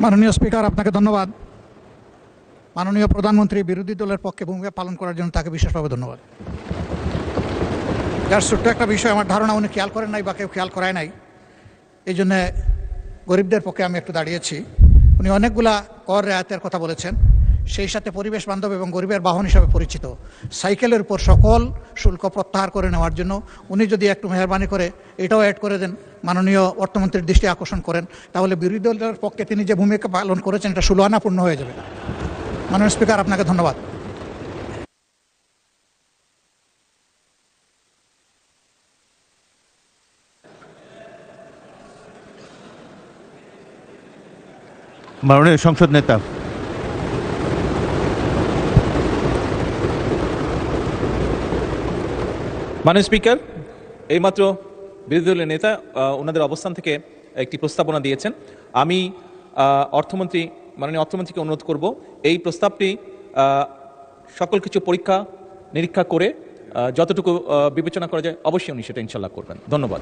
মাননীয় স্পিকার, আপনাকে ধন্যবাদ। মাননীয় প্রধানমন্ত্রী বিরোধী দলের পক্ষে ভূমিকা পালন করার জন্য তাকে বিশেষভাবে ধন্যবাদ। যার ছোট্ট একটা বিষয় আমার ধারণা উনি খেয়াল করেন নাই বা কেউ খেয়াল করায় নাই, এই জন্যে গরিবদের পক্ষে আমি একটু দাঁড়িয়েছি। উনি অনেকগুলা কর রেয়াতের কথা বলেছেন, সেই সাথে পরিবেশ বান্ধব এবং গরিবের বাহন হিসাবে পরিচিত সাইকেলের উপর সকল শুল্ক প্রত্যাহার করে নেওয়ার জন্য উনি যদি একটু মেহরবানি করে এটাও অ্যাড করে দেন, মাননীয় অর্থমন্ত্রীর দৃষ্টি আকর্ষণ করেন, তাহলে বিরোধী দলের পক্ষে তিনি যে ভূমিকা পালন করেছেন এটা ষোলোআনাপূর্ণ হয়ে যাবে। মাননীয় স্পিকার, আপনাকে ধন্যবাদ। মাননীয় সংসদ নেতা। মাননীয় স্পিকার, এইমাত্র বিরোধী দলের নেতা ওনাদের অবস্থান থেকে একটি প্রস্তাবনা দিয়েছেন। আমি মাননীয় অর্থমন্ত্রীকে অনুরোধ করব এই প্রস্তাবটি সকল কিছু পরীক্ষা নিরীক্ষা করে যতটুকু বিবেচনা করা যায় অবশ্যই উনি সেটা ইনশাল্লাহ করবেন। ধন্যবাদ।